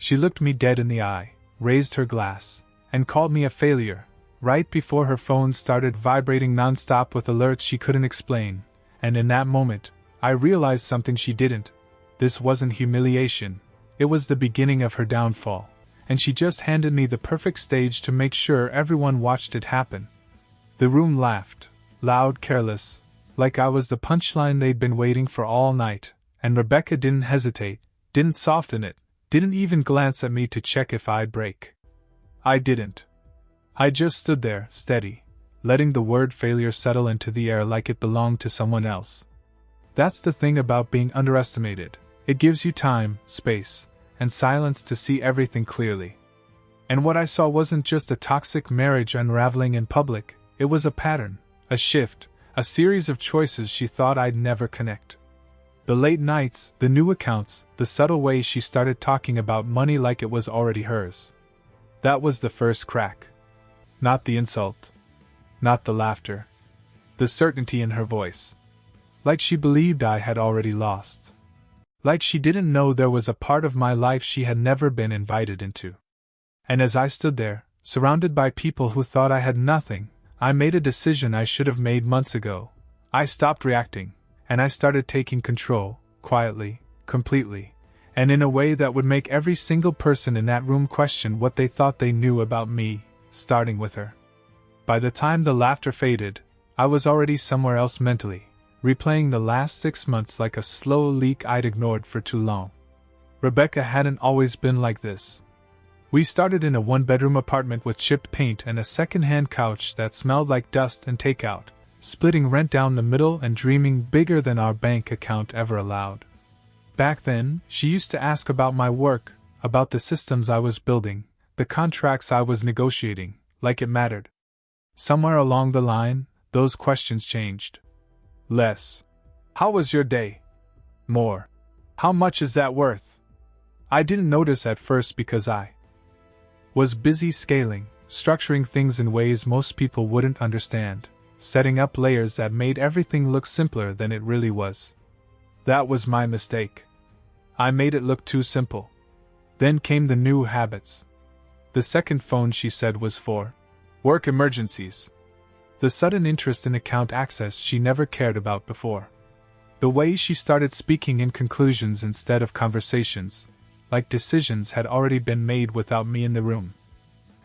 She looked me dead in the eye, raised her glass, and called me a failure, right before her phone started vibrating nonstop with alerts she couldn't explain, and in that moment, I realized something she didn't. This wasn't humiliation, it was the beginning of her downfall, and she just handed me the perfect stage to make sure everyone watched it happen. The room laughed, loud, careless, like I was the punchline they'd been waiting for all night, and Rebecca didn't hesitate, didn't soften it, didn't even glance at me to check if I'd break. I didn't. I just stood there, steady, letting the word failure settle into the air like it belonged to someone else. That's the thing about being underestimated. It gives you time, space, and silence to see everything clearly. And what I saw wasn't just a toxic marriage unraveling in public, it was a pattern, a shift, a series of choices she thought I'd never connect. The late nights, the new accounts, the subtle way she started talking about money like it was already hers. That was the first crack. Not the insult. Not the laughter. The certainty in her voice. Like she believed I had already lost. Like she didn't know there was a part of my life she had never been invited into. And as I stood there, surrounded by people who thought I had nothing, I made a decision I should have made months ago. I stopped reacting, and I started taking control, quietly, completely, and in a way that would make every single person in that room question what they thought they knew about me, starting with her. By the time the laughter faded, I was already somewhere else mentally, replaying the last 6 months like a slow leak I'd ignored for too long. Rebecca hadn't always been like this. We started in a one-bedroom apartment with chipped paint and a second-hand couch that smelled like dust and takeout, splitting rent down the middle and dreaming bigger than our bank account ever allowed. Back then, she used to ask about my work, about the systems I was building, the contracts I was negotiating, like it mattered. Somewhere along the line, those questions changed. Less. How was your day? More. How much is that worth? I didn't notice at first because I was busy scaling, structuring things in ways most people wouldn't understand, setting up layers that made everything look simpler than it really was. That was my mistake. I made it look too simple. Then came the new habits. The second phone she said was for work emergencies. The sudden interest in account access she never cared about before. The way she started speaking in conclusions instead of conversations, like decisions had already been made without me in the room.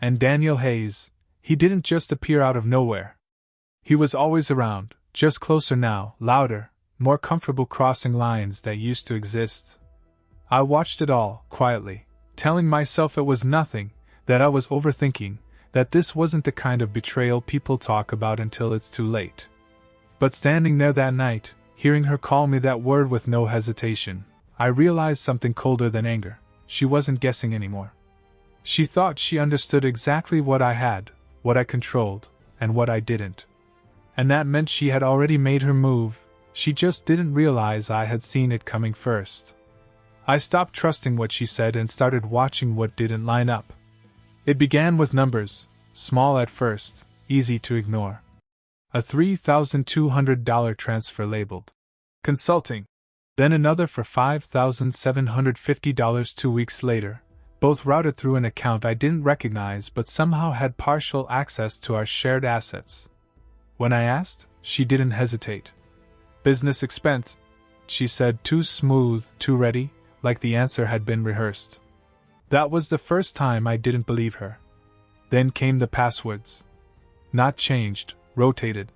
And Daniel Hayes, he didn't just appear out of nowhere. He was always around, just closer now, louder, more comfortable, crossing lines that used to exist. I watched it all, quietly, telling myself it was nothing, that I was overthinking, that this wasn't the kind of betrayal people talk about until it's too late. But standing there that night, hearing her call me that word with no hesitation, I realized something colder than anger. She wasn't guessing anymore. She thought she understood exactly what I had, what I controlled, and what I didn't. And that meant she had already made her move, she just didn't realize I had seen it coming first. I stopped trusting what she said and started watching what didn't line up. It began with numbers, small at first, easy to ignore. A $3,200 transfer labeled consulting. Then another for $5,750 2 weeks later, both routed through an account I didn't recognize but somehow had partial access to our shared assets. When I asked, she didn't hesitate. Business expense, she said, too smooth, too ready, like the answer had been rehearsed. That was the first time I didn't believe her. Then came the passwords. Not changed, rotated.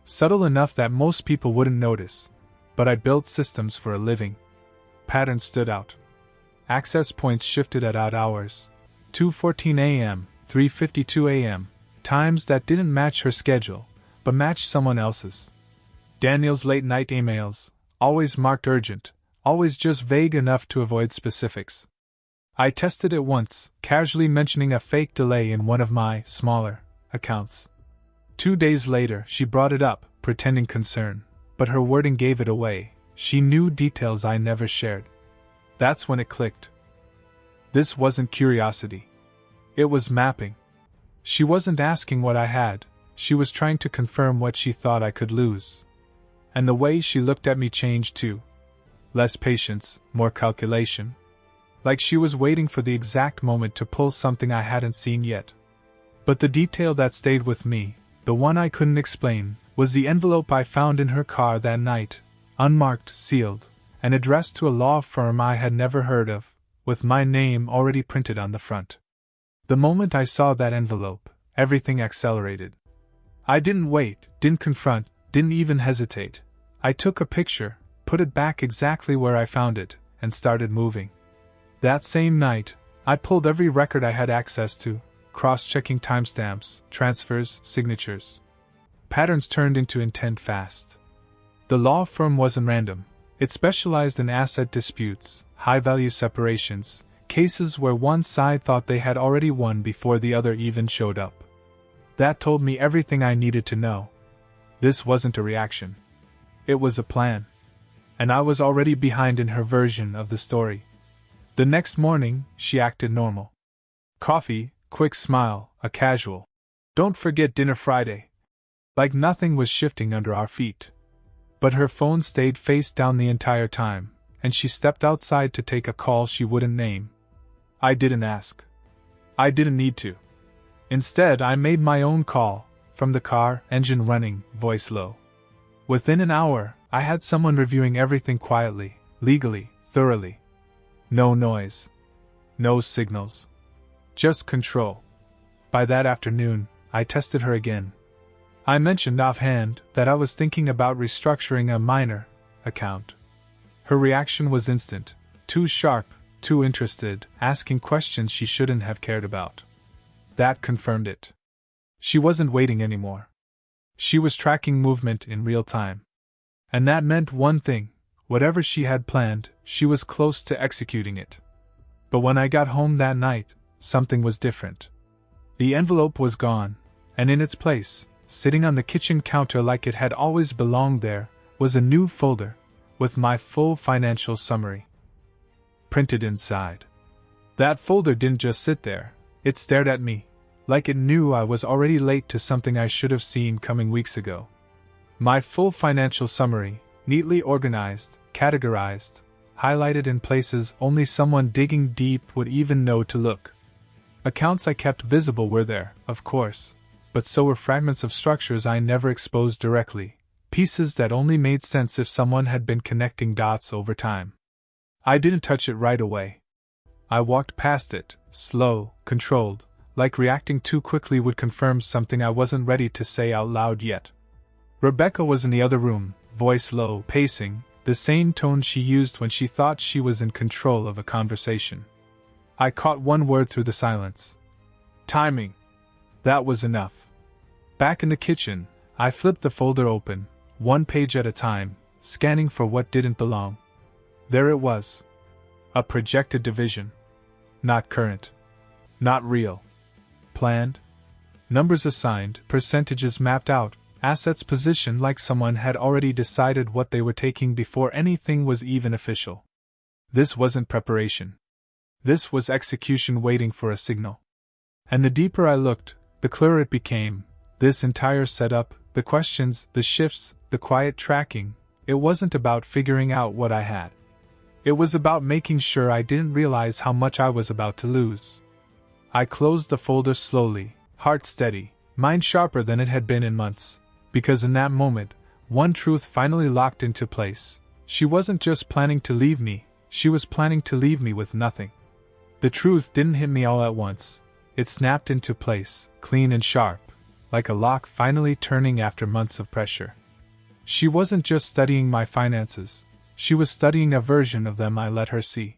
Subtle enough that most people wouldn't notice, but I built systems for a living. Patterns stood out. Access points shifted at odd hours. 2:14 a.m., 3:52 a.m., times that didn't match her schedule, but matched someone else's. Daniel's late-night emails, always marked urgent, always just vague enough to avoid specifics. I tested it once, casually mentioning a fake delay in one of my smaller accounts. 2 days later, she brought it up, pretending concern, but her wording gave it away. She knew details I never shared. That's when it clicked. This wasn't curiosity. It was mapping. She wasn't asking what I had, she was trying to confirm what she thought I could lose. And the way she looked at me changed too. Less patience, more calculation. like she was waiting for the exact moment to pull something I hadn't seen yet. But the detail that stayed with me, the one I couldn't explain, was the envelope I found in her car that night, unmarked, sealed, and addressed to a law firm I had never heard of, with my name already printed on the front. The moment I saw that envelope, everything accelerated. I didn't wait, didn't confront, didn't even hesitate. I took a picture, put it back exactly where I found it, and started moving. That same night, I pulled every record I had access to, cross-checking timestamps, transfers, signatures. Patterns turned into intent fast. The law firm wasn't random. It specialized in asset disputes, high-value separations, cases where one side thought they had already won before the other even showed up. That told me everything I needed to know. This wasn't a reaction. It was a plan. And I was already behind in her version of the story. The next morning, she acted normal. Coffee, quick smile, a casual, "Don't forget dinner Friday." Like nothing was shifting under our feet. But her phone stayed face down the entire time, and she stepped outside to take a call she wouldn't name. I didn't ask. I didn't need to. Instead, I made my own call, from the car, engine running, voice low. Within an hour, I had someone reviewing everything quietly, legally, thoroughly. No noise. No signals. Just control. By that afternoon, I tested her again. I mentioned offhand that I was thinking about restructuring a minor account. Her reaction was instant, too sharp, too interested, asking questions she shouldn't have cared about. That confirmed it. She wasn't waiting anymore. She was tracking movement in real time. And that meant one thing: whatever she had planned, she was close to executing it. But when I got home that night, something was different. The envelope was gone, and in its place, sitting on the kitchen counter like it had always belonged there, was a new folder, with my full financial summary printed inside. That folder didn't just sit there, it stared at me, like it knew I was already late to something I should have seen coming weeks ago. My full financial summary, neatly organized, categorized, highlighted in places only someone digging deep would even know to look. Accounts I kept visible were there, of course, but so were fragments of structures I never exposed directly, pieces that only made sense if someone had been connecting dots over time. I didn't touch it right away. I walked past it, slow, controlled, like reacting too quickly would confirm something I wasn't ready to say out loud yet. Rebecca was in the other room, voice low, pacing, the same tone she used when she thought she was in control of a conversation. I caught one word through the silence. Timing. That was enough. Back in the kitchen, I flipped the folder open, one page at a time, scanning for what didn't belong. There it was. A projected division. Not current. Not real. Planned. Numbers assigned, percentages mapped out, assets positioned like someone had already decided what they were taking before anything was even official. This wasn't preparation. This was execution waiting for a signal. And the deeper I looked, the clearer it became. This entire setup, the questions, the shifts, the quiet tracking, it wasn't about figuring out what I had. It was about making sure I didn't realize how much I was about to lose. I closed the folder slowly, heart steady, mind sharper than it had been in months, because in that moment, one truth finally locked into place. She wasn't just planning to leave me, she was planning to leave me with nothing. The truth didn't hit me all at once. It snapped into place, clean and sharp, like a lock finally turning after months of pressure. She wasn't just studying my finances, she was studying a version of them I let her see.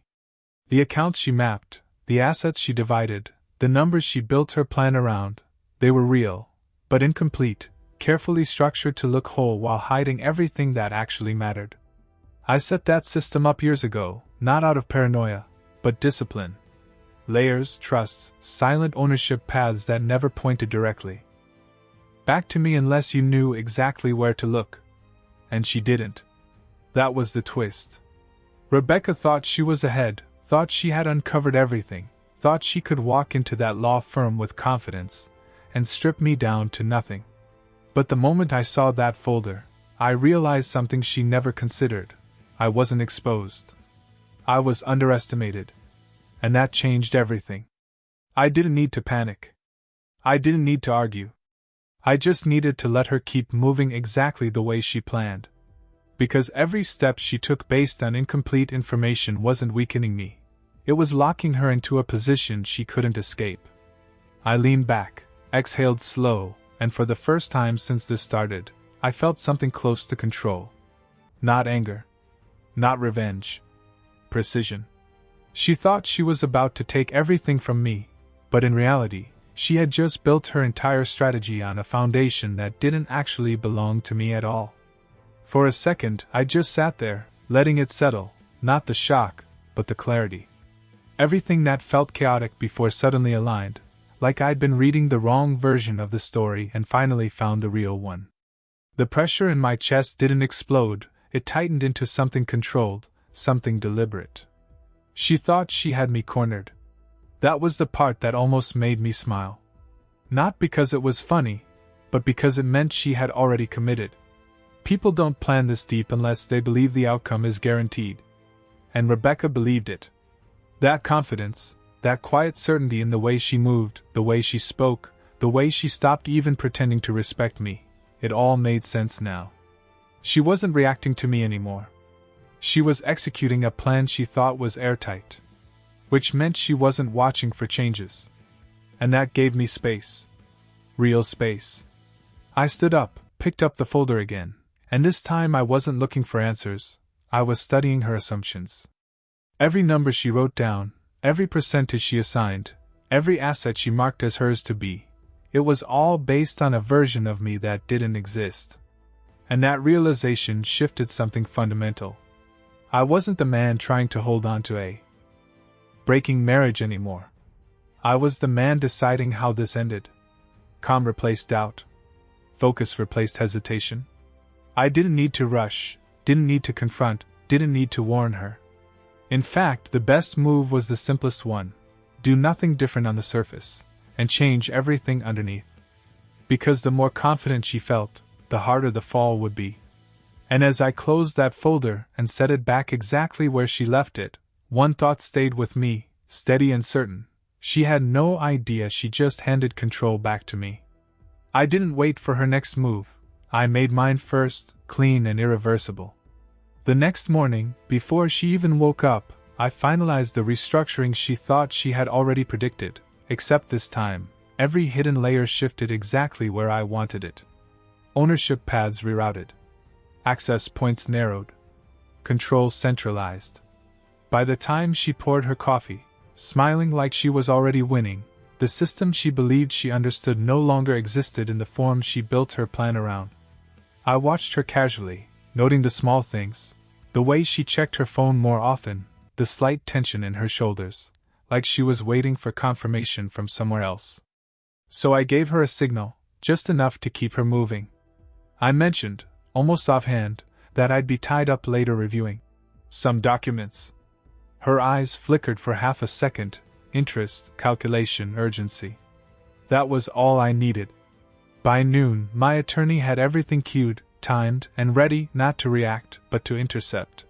The accounts she mapped, the assets she divided, the numbers she built her plan around, they were real, but incomplete, carefully structured to look whole while hiding everything that actually mattered. I set that system up years ago, not out of paranoia, but discipline. Layers, trusts, silent ownership paths that never pointed directly back to me unless you knew exactly where to look. And she didn't. That was the twist. Rebecca thought she was ahead, thought she had uncovered everything, thought she could walk into that law firm with confidence and strip me down to nothing. But the moment I saw that folder, I realized something she never considered. I wasn't exposed. I was underestimated. And that changed everything. I didn't need to panic. I didn't need to argue. I just needed to let her keep moving exactly the way she planned. Because every step she took based on incomplete information wasn't weakening me. It was locking her into a position she couldn't escape. I leaned back, exhaled slow, and for the first time since this started, I felt something close to control. Not anger. Not revenge. Precision. She thought she was about to take everything from me, but in reality, she had just built her entire strategy on a foundation that didn't actually belong to me at all. For a second, I just sat there, letting it settle, not the shock, but the clarity. Everything that felt chaotic before suddenly aligned, like I'd been reading the wrong version of the story and finally found the real one. The pressure in my chest didn't explode, it tightened into something controlled, something deliberate. She thought she had me cornered. That was the part that almost made me smile. Not because it was funny, but because it meant she had already committed. People don't plan this deep unless they believe the outcome is guaranteed. And Rebecca believed it. That confidence, that quiet certainty in the way she moved, the way she spoke, the way she stopped even pretending to respect me, it all made sense now. She wasn't reacting to me anymore. She was executing a plan she thought was airtight. Which meant she wasn't watching for changes. And that gave me space. Real space. I stood up, picked up the folder again, and this time I wasn't looking for answers, I was studying her assumptions. Every number she wrote down, every percentage she assigned, every asset she marked as hers to be, it was all based on a version of me that didn't exist. And that realization shifted something fundamental. I wasn't the man trying to hold on to a breaking marriage anymore. I was the man deciding how this ended. Calm replaced doubt. Focus replaced hesitation. I didn't need to rush, didn't need to confront, didn't need to warn her. In fact, the best move was the simplest one. Do nothing different on the surface, and change everything underneath. Because the more confident she felt, the harder the fall would be. And as I closed that folder and set it back exactly where she left it, one thought stayed with me, steady and certain. She had no idea she just handed control back to me. I didn't wait for her next move. I made mine first, clean and irreversible. The next morning, before she even woke up, I finalized the restructuring she thought she had already predicted, except this time, every hidden layer shifted exactly where I wanted it. Ownership paths rerouted. Access points narrowed. Control centralized. By the time she poured her coffee, smiling like she was already winning, the system she believed she understood no longer existed in the form she built her plan around. I watched her casually, noting the small things, the way she checked her phone more often, the slight tension in her shoulders, like she was waiting for confirmation from somewhere else. So I gave her a signal, just enough to keep her moving. I mentioned, almost offhand, that I'd be tied up later reviewing some documents. Her eyes flickered for half a second, interest, calculation, urgency. That was all I needed. By noon, my attorney had everything cued, timed, and ready not to react, but to intercept.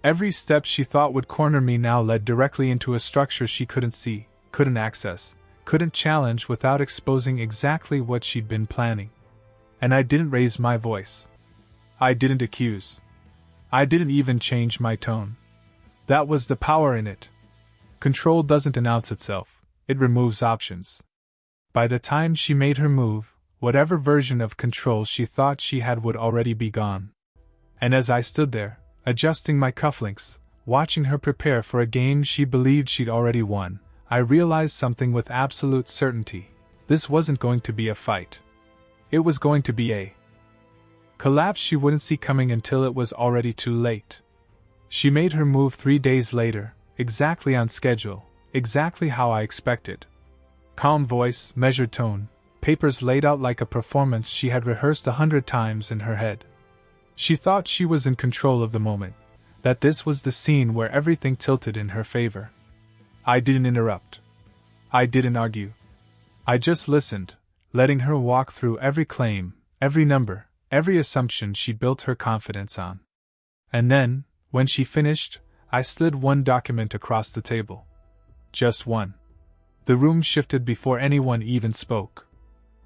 Every step she thought would corner me now led directly into a structure she couldn't see, couldn't access, couldn't challenge without exposing exactly what she'd been planning. And I didn't raise my voice. I didn't accuse. I didn't even change my tone. That was the power in it. Control doesn't announce itself, it removes options. By the time she made her move, whatever version of control she thought she had would already be gone. And as I stood there, adjusting my cufflinks, watching her prepare for a game she believed she'd already won, I realized something with absolute certainty. This wasn't going to be a fight. It was going to be a collapse she wouldn't see coming until it was already too late. She made her move 3 days later, exactly on schedule, exactly how I expected. Calm voice, measured tone, papers laid out like a performance she had rehearsed 100 times in her head. She thought she was in control of the moment, that this was the scene where everything tilted in her favor. I didn't interrupt. I didn't argue. I just listened, letting her walk through every claim, every number, every assumption she built her confidence on. And then, when she finished, I slid one document across the table. Just one. The room shifted before anyone even spoke.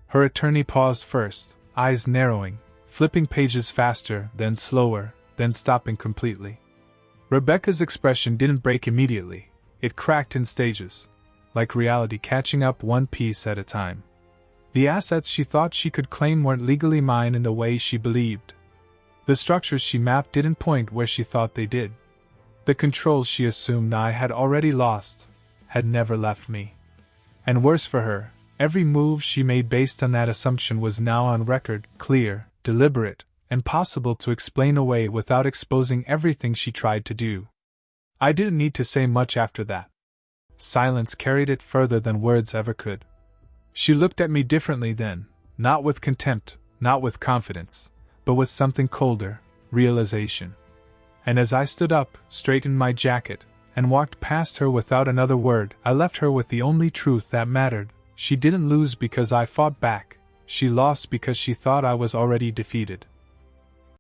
Her attorney paused first, eyes narrowing, flipping pages faster, then slower, then stopping completely. Rebecca's expression didn't break immediately, it cracked in stages, like reality catching up one piece at a time. The assets she thought she could claim weren't legally mine in the way she believed. The structures she mapped didn't point where she thought they did. The control she assumed I had already lost had never left me. And worse for her, every move she made based on that assumption was now on record, clear, deliberate, and possible to explain away without exposing everything she tried to do. I didn't need to say much after that. Silence carried it further than words ever could. She looked at me differently then, not with contempt, not with confidence, but with something colder, realization. And as I stood up, straightened my jacket, and walked past her without another word, I left her with the only truth that mattered. She didn't lose because I fought back, she lost because she thought I was already defeated.